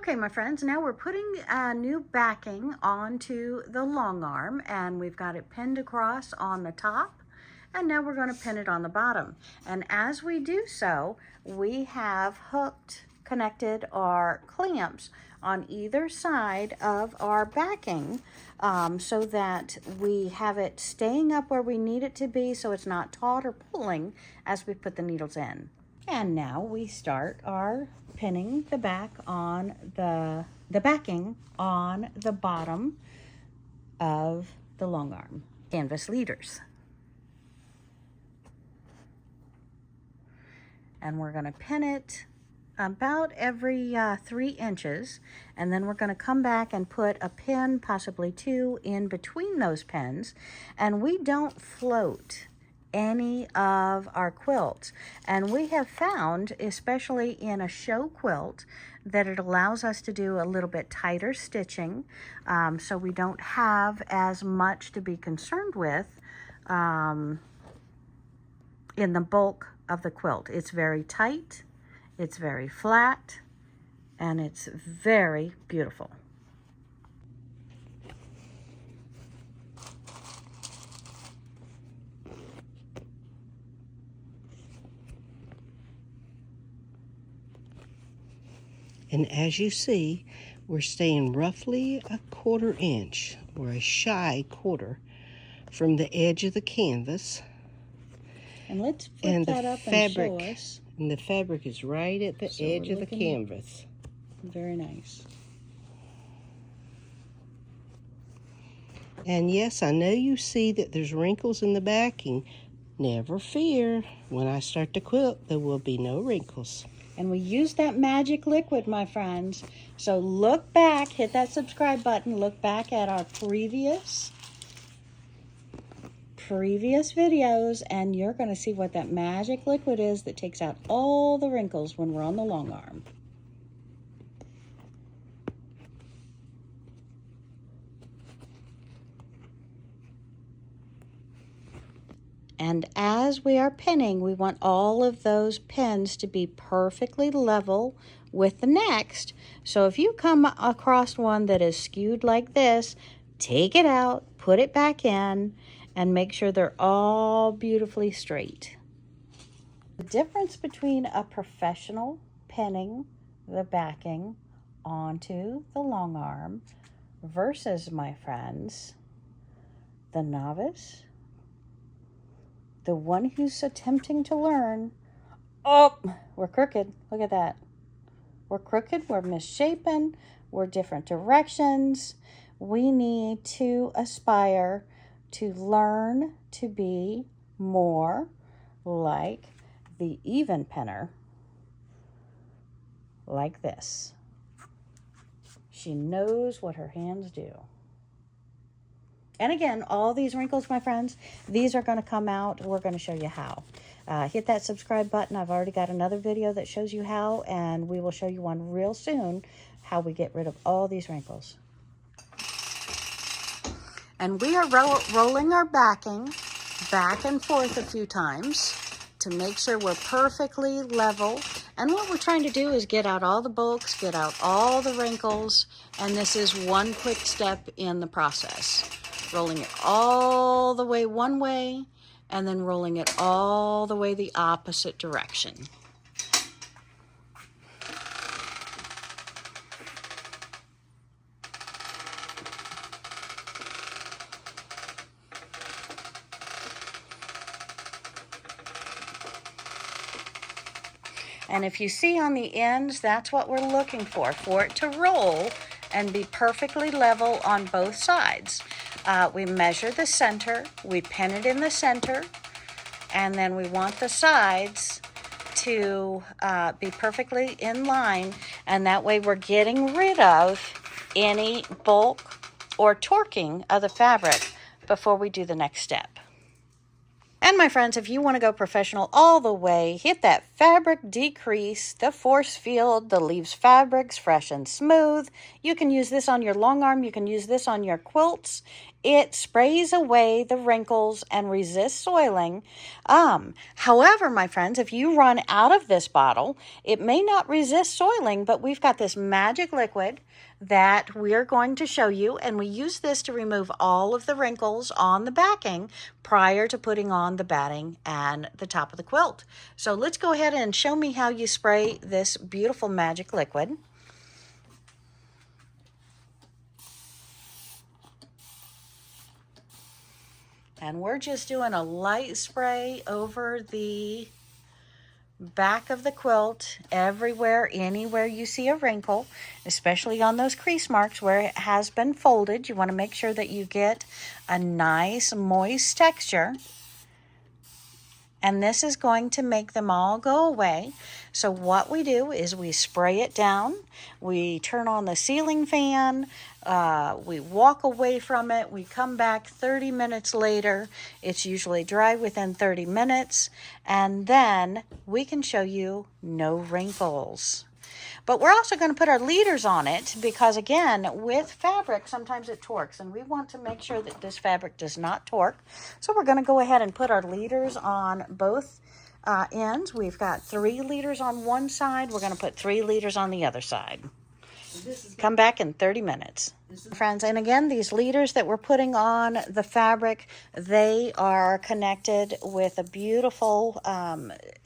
Okay, my friends, now we're putting a new backing onto the long arm, and we've got it pinned across on the top, and now we're going to pin it on the bottom. And as we do so, we have connected our clamps on either side of our backing, so that we have it staying up where we need it to be so it's not taut or pulling as we put the needles in. And now we start our pinning the back on the backing on the bottom of the long arm canvas leaders. And we're going to pin it about every 3 inches, and then we're going to come back and put a pin, possibly 2, in between those pins, and we don't float any of our quilts. And we have found, especially in a show quilt, that it allows us to do a little bit tighter stitching, so we don't have as much to be concerned with in the bulk of the quilt. It's very tight, it's very flat, and it's very beautiful. And as you see, we're staying roughly a 1/4 inch, or a shy quarter, from the edge of the canvas. And let's flip that up and show us. And the fabric is right at the edge of the canvas. Very nice. And yes, I know you see that there's wrinkles in the backing. Never fear. When I start to quilt, there will be no wrinkles. And we use that magic liquid, my friends. So look back, hit that subscribe button, look back at our previous videos, and you're going to see what that magic liquid is that takes out all the wrinkles when we're on the long arm. And as we are pinning, we want all of those pins to be perfectly level with the next. So if you come across one that is skewed like this, take it out, put it back in, and make sure they're all beautifully straight. The difference between a professional pinning the backing onto the long arm versus, my friends, the novice, the one who's attempting to learn. Oh, we're crooked. Look at that. We're crooked, we're misshapen, we're different directions. We need to aspire to learn to be more like the even pinner, like this. She knows what her hands do. And again, all these wrinkles, my friends, these are going to come out. We're going to show you how. Hit that subscribe button. I've already got another video that shows you how, and we will show you one real soon, how we get rid of all these wrinkles. And we are rolling our backing back and forth a few times to make sure we're perfectly level. And what we're trying to do is get out all the bulks, get out all the wrinkles, and this is one quick step in the process. Rolling it all the way one way, and then rolling it all the way the opposite direction. And if you see on the ends, that's what we're looking for it to roll and be perfectly level on both sides. We measure the center, we pin it in the center, and then we want the sides to be perfectly in line, and that way we're getting rid of any bulk or torquing of the fabric before we do the next step. And my friends, if you want to go professional all the way, hit that fabric decrease, the force field that leaves fabrics fresh and smooth. You can use this on your long arm. You can use this on your quilts. It sprays away the wrinkles and resists soiling. However, my friends, if you run out of this bottle, it may not resist soiling, but we've got this magic liquid that we're going to show you, and we use this to remove all of the wrinkles on the backing prior to putting on the batting and the top of the quilt. So let's go ahead and show me how you spray this beautiful magic liquid. And we're just doing a light spray over the back of the quilt, everywhere, anywhere you see a wrinkle, especially on those crease marks where it has been folded. You want to make sure that you get a nice moist texture. And this is going to make them all go away. So what we do is we spray it down, we turn on the ceiling fan, we walk away from it, we come back 30 minutes later. It's usually dry within 30 minutes, and then we can show you no wrinkles. But we're also going to put our leaders on it because, again, with fabric, sometimes it torques, and we want to make sure that this fabric does not torque. So we're going to go ahead and put our leaders on both ends. We've got 3 leaders on one side. We're going to put 3 leaders on the other side. Come back in 30 minutes. Friends, and again, these leaders that we're putting on the fabric, they are connected with a beautiful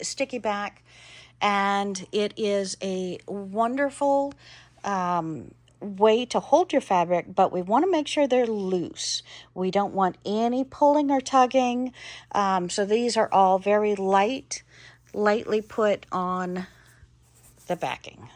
sticky back. And it is a wonderful way to hold your fabric, but we want to make sure they're loose. We don't want any pulling or tugging. So these are all very lightly put on the backing.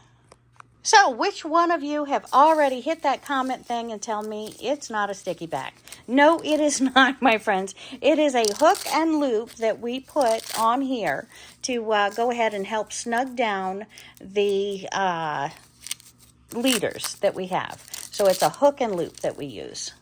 So which one of you have already hit that comment thing and tell me it's not a sticky back? No, it is not, my friends. It is a hook and loop that we put on here to go ahead and help snug down the leaders that we have. So it's a hook and loop that we use.